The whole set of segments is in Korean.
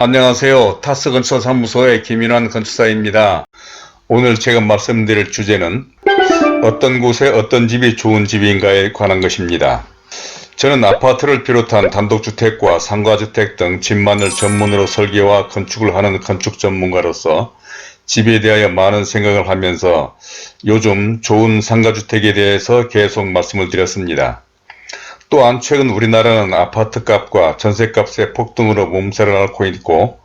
안녕하세요. 타스건축사무소의 김인환 건축사입니다. 오늘 제가 말씀드릴 주제는 어떤 곳에 어떤 집이 좋은 집인가에 관한 것입니다. 저는 아파트를 비롯한 단독주택과 상가주택 등 집만을 전문으로 설계와 건축을 하는 건축 전문가로서 집에 대하여 많은 생각을 하면서 요즘 좋은 상가주택에 대해서 계속 말씀을 드렸습니다. 또한 최근 우리나라는 아파트값과 전세값의 폭등으로 몸살을 앓고 있고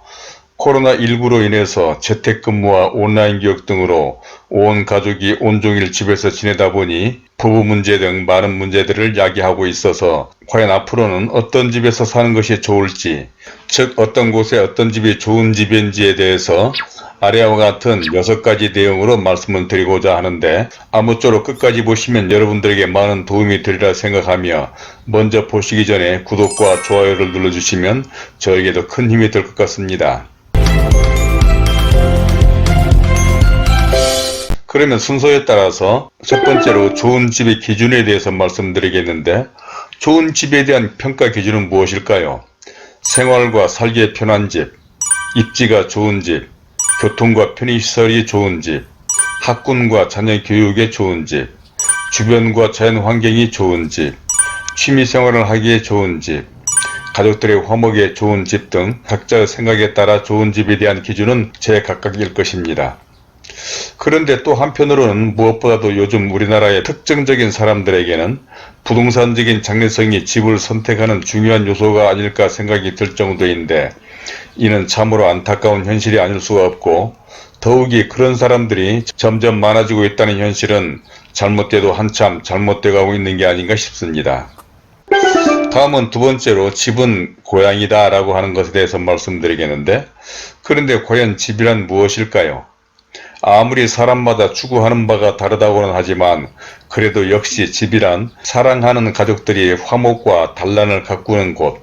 코로나19로 인해서 재택근무와 온라인 교육 등으로 온 가족이 온종일 집에서 지내다 보니 부부 문제 등 많은 문제들을 야기하고 있어서 과연 앞으로는 어떤 집에서 사는 것이 좋을지, 즉 어떤 곳에 어떤 집이 좋은 집인지에 대해서 아래와 같은 6가지 내용으로 말씀을 드리고자 하는데 아무쪼록 끝까지 보시면 여러분들에게 많은 도움이 되리라 생각하며 먼저 보시기 전에 구독과 좋아요를 눌러주시면 저에게도 큰 힘이 될 것 같습니다. 그러면 순서에 따라서 첫 번째로 좋은 집의 기준에 대해서 말씀드리겠는데, 좋은 집에 대한 평가 기준은 무엇일까요? 생활과 살기에 편한 집, 입지가 좋은 집, 교통과 편의시설이 좋은 집, 학군과 자녀 교육에 좋은 집, 주변과 자연 환경이 좋은 집, 취미생활을 하기에 좋은 집, 가족들의 화목에 좋은 집 등 각자의 생각에 따라 좋은 집에 대한 기준은 제각각일 것입니다. 그런데 또 한편으로는 무엇보다도 요즘 우리나라의 특정적인 사람들에게는 부동산적인 장래성이 집을 선택하는 중요한 요소가 아닐까 생각이 들 정도인데, 이는 참으로 안타까운 현실이 아닐 수가 없고, 더욱이 그런 사람들이 점점 많아지고 있다는 현실은 잘못돼도 한참 잘못돼 가고 있는 게 아닌가 싶습니다. 다음은 두 번째로 집은 고향이다 라고 하는 것에 대해서 말씀드리겠는데, 그런데 과연 집이란 무엇일까요? 아무리 사람마다 추구하는 바가 다르다고는 하지만 그래도 역시 집이란 사랑하는 가족들이 화목과 단란을 가꾸는 곳,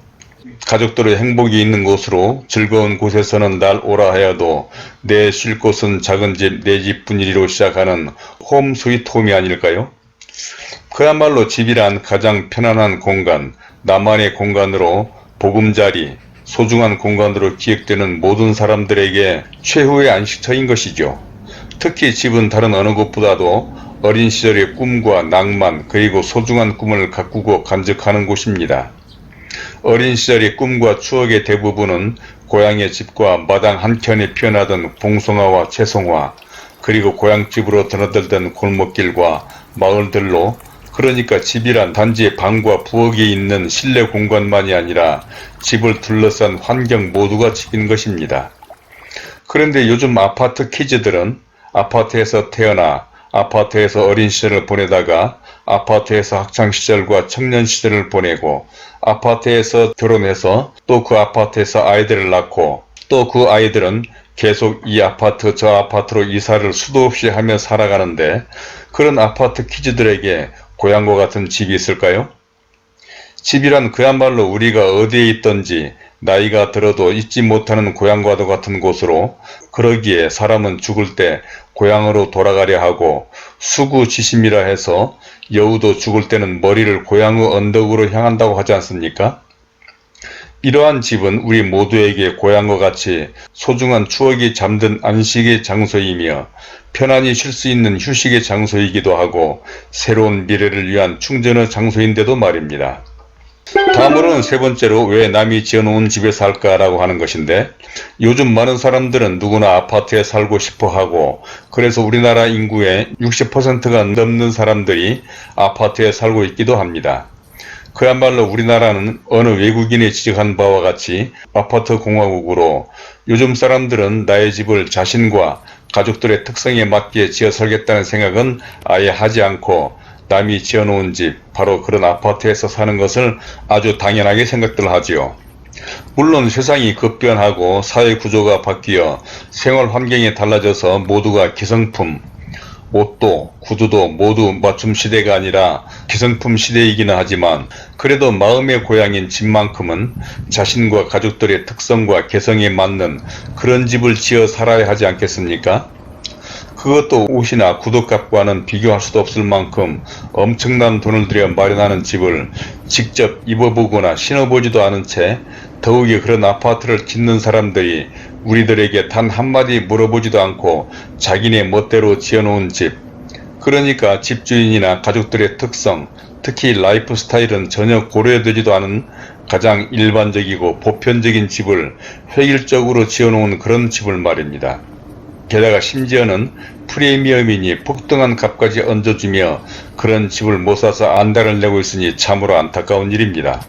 가족들의 행복이 있는 곳으로 즐거운 곳에서는 날 오라 하여도 내 쉴 곳은 작은 집 내 집뿐이리로 시작하는 홈 스위트 홈이 아닐까요? 그야말로 집이란 가장 편안한 공간, 나만의 공간으로 보금자리, 소중한 공간으로 기억되는 모든 사람들에게 최후의 안식처인 것이죠. 특히 집은 다른 어느 곳보다도 어린 시절의 꿈과 낭만 그리고 소중한 꿈을 가꾸고 간직하는 곳입니다. 어린 시절의 꿈과 추억의 대부분은 고향의 집과 마당 한켠에 피어나던 봉송화와 채송화, 그리고 고향집으로 드나들던 골목길과 마을들로, 그러니까 집이란 단지 방과 부엌이 있는 실내 공간만이 아니라 집을 둘러싼 환경 모두가 집인 것입니다. 그런데 요즘 아파트 키즈들은 아파트에서 태어나 아파트에서 어린 시절을 보내다가 아파트에서 학창시절과 청년시절을 보내고 아파트에서 결혼해서 또 그 아파트에서 아이들을 낳고 또 그 아이들은 계속 이 아파트 저 아파트로 이사를 수도 없이 하며 살아가는데, 그런 아파트 키즈들에게 고향과 같은 집이 있을까요? 집이란 그야말로 우리가 어디에 있든지 나이가 들어도 잊지 못하는 고향과도 같은 곳으로, 그러기에 사람은 죽을 때 고향으로 돌아가려 하고 수구지심이라 해서 여우도 죽을 때는 머리를 고향의 언덕으로 향한다고 하지 않습니까? 이러한 집은 우리 모두에게 고향과 같이 소중한 추억이 잠든 안식의 장소이며 편안히 쉴 수 있는 휴식의 장소이기도 하고 새로운 미래를 위한 충전의 장소인데도 말입니다. 다음으로는 세 번째로 왜 남이 지어놓은 집에 살까라고 하는 것인데, 요즘 많은 사람들은 누구나 아파트에 살고 싶어 하고, 그래서 우리나라 인구의 60%가 넘는 사람들이 아파트에 살고 있기도 합니다. 그야말로 우리나라는 어느 외국인이 지적한 바와 같이 아파트 공화국으로 요즘 사람들은 나의 집을 자신과 가족들의 특성에 맞게 지어 살겠다는 생각은 아예 하지 않고 남이 지어놓은 집, 바로 그런 아파트에서 사는 것을 아주 당연하게 생각들 하지요. 물론 세상이 급변하고 사회 구조가 바뀌어 생활 환경이 달라져서 모두가 기성품, 옷도 구두도 모두 맞춤 시대가 아니라 기성품 시대이기는 하지만, 그래도 마음의 고향인 집만큼은 자신과 가족들의 특성과 개성에 맞는 그런 집을 지어 살아야 하지 않겠습니까? 그것도 옷이나 구두값과는 비교할 수도 없을 만큼 엄청난 돈을 들여 마련하는 집을 직접 입어보거나 신어보지도 않은 채 더욱이 그런 아파트를 짓는 사람들이 우리들에게 단 한마디 물어보지도 않고 자기네 멋대로 지어놓은 집, 그러니까 집주인이나 가족들의 특성, 특히 라이프 스타일은 전혀 고려되지도 않은 가장 일반적이고 보편적인 집을 획일적으로 지어놓은 그런 집을 말입니다. 게다가 심지어는 프리미엄이니 폭등한 값까지 얹어주며 그런 집을 못 사서 안달을 내고 있으니 참으로 안타까운 일입니다.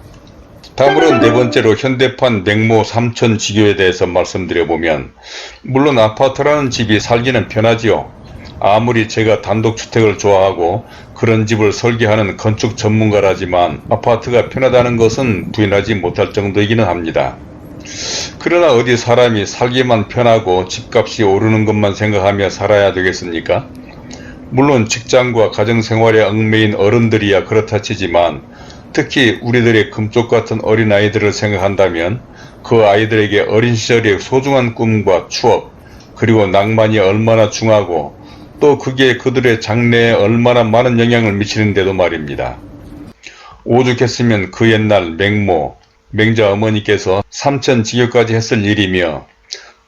다음으로 네 번째로 현대판 맹모 삼천지교에 대해서 말씀드려보면, 물론 아파트라는 집이 살기는 편하지요. 아무리 제가 단독주택을 좋아하고 그런 집을 설계하는 건축 전문가라지만 아파트가 편하다는 것은 부인하지 못할 정도이기는 합니다. 그러나 어디 사람이 살기만 편하고 집값이 오르는 것만 생각하며 살아야 되겠습니까? 물론 직장과 가정생활에 얽매인 어른들이야 그렇다 치지만 특히 우리들의 금쪽 같은 어린아이들을 생각한다면 그 아이들에게 어린 시절의 소중한 꿈과 추억 그리고 낭만이 얼마나 중하고 또 그게 그들의 장래에 얼마나 많은 영향을 미치는데도 말입니다. 오죽했으면 그 옛날 맹모, 맹자 어머니께서 삼천지교까지 했을 일이며,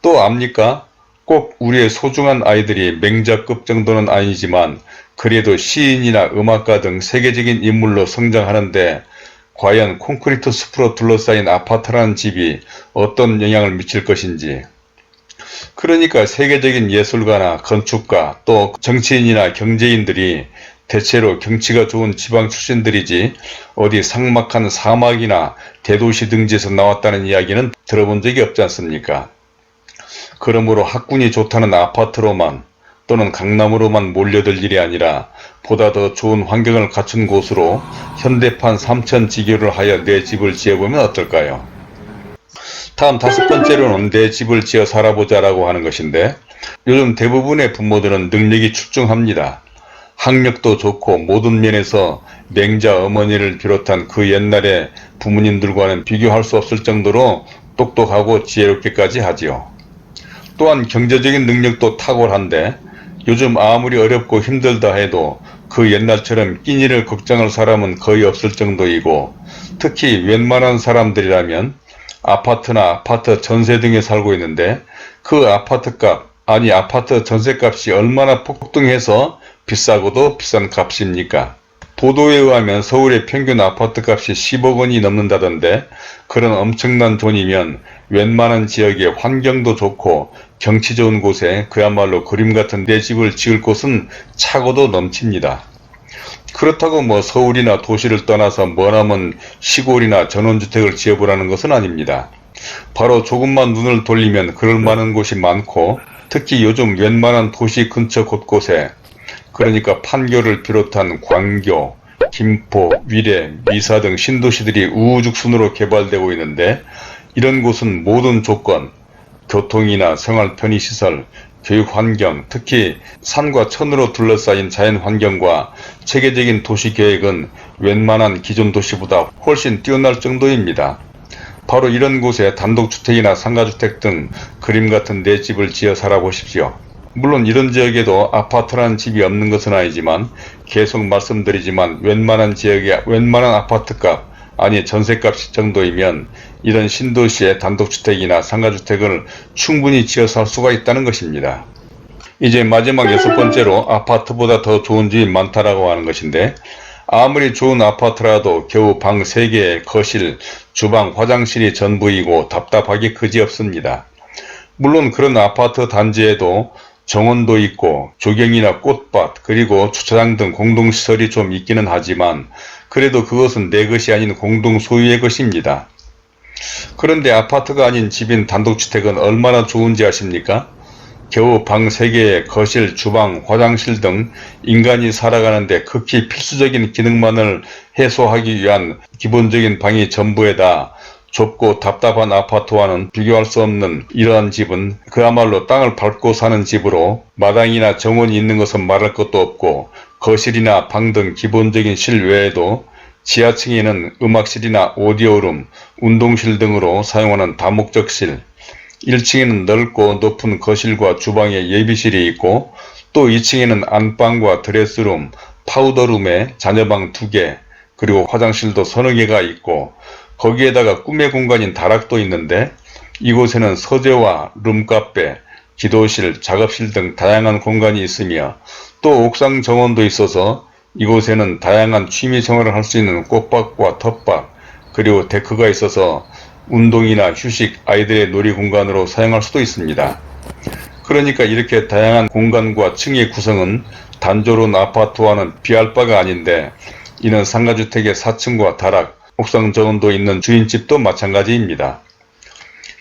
또 압니까? 꼭 우리의 소중한 아이들이 맹자급 정도는 아니지만 그래도 시인이나 음악가 등 세계적인 인물로 성장하는데 과연 콘크리트 숲으로 둘러싸인 아파트라는 집이 어떤 영향을 미칠 것인지. 그러니까 세계적인 예술가나 건축가 또 정치인이나 경제인들이 대체로 경치가 좋은 지방 출신들이지 어디 삭막한 사막이나 대도시 등지에서 나왔다는 이야기는 들어본 적이 없지 않습니까? 그러므로 학군이 좋다는 아파트로만 또는 강남으로만 몰려들 일이 아니라 보다 더 좋은 환경을 갖춘 곳으로 현대판 삼천지교를 하여 내 집을 지어보면 어떨까요? 다음 다섯 번째로는 내 집을 지어 살아보자 라고 하는 것인데, 요즘 대부분의 부모들은 능력이 출중합니다. 학력도 좋고 모든 면에서 맹자 어머니를 비롯한 그 옛날의 부모님들과는 비교할 수 없을 정도로 똑똑하고 지혜롭게까지 하지요. 또한 경제적인 능력도 탁월한데 요즘 아무리 어렵고 힘들다 해도 그 옛날처럼 끼니를 걱정할 사람은 거의 없을 정도이고, 특히 웬만한 사람들이라면 아파트나 아파트 전세 등에 살고 있는데 그 아파트값, 아니 아파트 전세값이 얼마나 폭등해서 비싸고도 비싼 값입니까? 보도에 의하면 서울의 평균 아파트값이 10억 원이 넘는다던데, 그런 엄청난 돈이면 웬만한 지역에 환경도 좋고 경치 좋은 곳에 그야말로 그림 같은 내 집을 지을 곳은 차고도 넘칩니다. 그렇다고 뭐 서울이나 도시를 떠나서 머나먼 시골이나 전원주택을 지어보라는 것은 아닙니다. 바로 조금만 눈을 돌리면 그럴 만한 곳이 많고, 특히 요즘 웬만한 도시 근처 곳곳에, 그러니까 판교를 비롯한 광교, 김포, 위례, 미사 등 신도시들이 우후죽순으로 개발되고 있는데, 이런 곳은 모든 조건, 교통이나 생활 편의시설, 교육환경, 특히 산과 천으로 둘러싸인 자연환경과 체계적인 도시계획은 웬만한 기존 도시보다 훨씬 뛰어날 정도입니다. 바로 이런 곳에 단독주택이나 상가주택 등 그림 같은 내 집을 지어 살아보십시오. 물론 이런 지역에도 아파트라는 집이 없는 것은 아니지만 계속 말씀드리지만 웬만한 지역에 웬만한 아파트값, 아니 전세값 정도이면 이런 신도시의 단독주택이나 상가주택을 충분히 지어 살 수가 있다는 것입니다. 이제 마지막 여섯 번째로 아파트보다 더 좋은 집이 많다라고 하는 것인데, 아무리 좋은 아파트라도 겨우 방 3개에 거실, 주방, 화장실이 전부이고 답답하기 그지없습니다. 물론 그런 아파트 단지에도 정원도 있고 조경이나 꽃밭 그리고 주차장 등 공동시설이 좀 있기는 하지만 그래도 그것은 내 것이 아닌 공동 소유의 것입니다. 그런데 아파트가 아닌 집인 단독주택은 얼마나 좋은지 아십니까? 겨우 방 3개에 거실, 주방, 화장실 등 인간이 살아가는데 극히 필수적인 기능만을 해소하기 위한 기본적인 방이 전부에다 좁고 답답한 아파트와는 비교할 수 없는 이러한 집은 그야말로 땅을 밟고 사는 집으로, 마당이나 정원이 있는 것은 말할 것도 없고 거실이나 방 등 기본적인 실외에도 지하층에는 음악실이나 오디오룸, 운동실 등으로 사용하는 다목적실, 1층에는 넓고 높은 거실과 주방에 예비실이 있고 또 2층에는 안방과 드레스룸, 파우더룸에 자녀방 2개, 그리고 화장실도 서너 개가 있고 거기에다가 꿈의 공간인 다락도 있는데 이곳에는 서재와 룸카페, 기도실, 작업실 등 다양한 공간이 있으며 또 옥상 정원도 있어서 이곳에는 다양한 취미생활을 할 수 있는 꽃밭과 텃밭 그리고 데크가 있어서 운동이나 휴식, 아이들의 놀이 공간으로 사용할 수도 있습니다. 그러니까 이렇게 다양한 공간과 층의 구성은 단조로운 아파트와는 비할 바가 아닌데 이는 상가주택의 4층과 다락, 옥상 정원도 있는 주인집도 마찬가지입니다.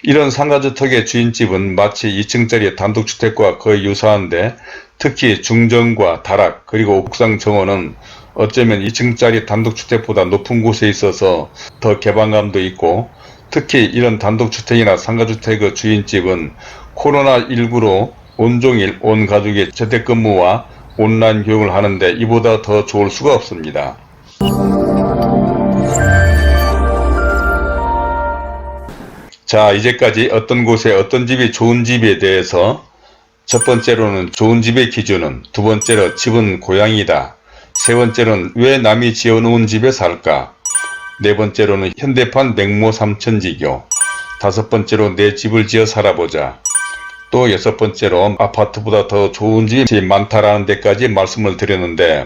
이런 상가주택의 주인집은 마치 2층짜리 단독주택과 거의 유사한데 특히 중정과 다락 그리고 옥상 정원은 어쩌면 2층짜리 단독주택보다 높은 곳에 있어서 더 개방감도 있고 특히 이런 단독주택이나 상가주택의 주인집은 코로나19로 온종일 온 가족이 재택근무와 온라인 교육을 하는데 이보다 더 좋을 수가 없습니다. 자, 이제까지 어떤 곳에 어떤 집이 좋은 집에 대해서 첫 번째로는 좋은 집의 기준은, 두 번째로 집은 고향이다, 세 번째로는 왜 남이 지어놓은 집에 살까, 네 번째로는 현대판 맹모 삼천지교, 다섯 번째로 내 집을 지어 살아보자, 또 여섯 번째로 아파트보다 더 좋은 집이 많다라는 데까지 말씀을 드렸는데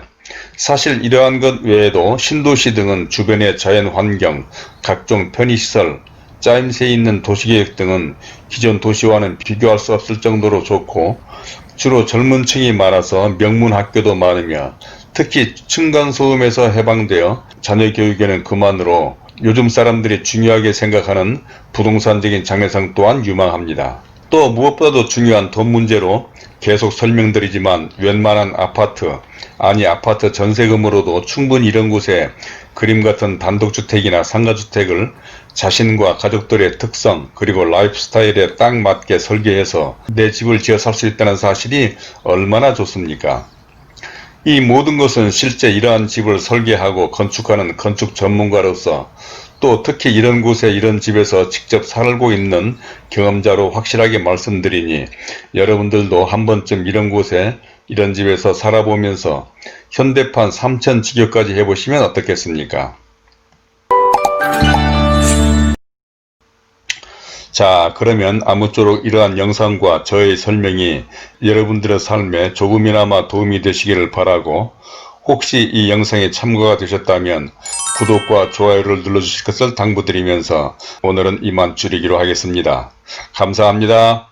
사실 이러한 것 외에도 신도시 등은 주변의 자연환경, 각종 편의시설, 짜임새 있는 도시계획 등은 기존 도시와는 비교할 수 없을 정도로 좋고 주로 젊은 층이 많아서 명문학교도 많으며 특히 층간소음에서 해방되어 자녀 교육에는 그만으로 요즘 사람들이 중요하게 생각하는 부동산적인 장래상 또한 유망합니다. 또 무엇보다도 중요한 돈 문제로 계속 설명드리지만 웬만한 아파트, 아니 아파트 전세금으로도 충분히 이런 곳에 그림 같은 단독주택이나 상가주택을 자신과 가족들의 특성 그리고 라이프 스타일에 딱 맞게 설계해서 내 집을 지어 살 수 있다는 사실이 얼마나 좋습니까? 이 모든 것은 실제 이러한 집을 설계하고 건축하는 건축 전문가로서 또 특히 이런 곳에 이런 집에서 직접 살고 있는 경험자로 확실하게 말씀드리니 여러분들도 한 번쯤 이런 곳에 이런 집에서 살아보면서 현대판 삼천지교까지 해보시면 어떻겠습니까? 자, 그러면 아무쪼록 이러한 영상과 저의 설명이 여러분들의 삶에 조금이나마 도움이 되시기를 바라고 혹시 이 영상에 참고가 되셨다면 구독과 좋아요를 눌러주실 것을 당부드리면서 오늘은 이만 줄이기로 하겠습니다. 감사합니다.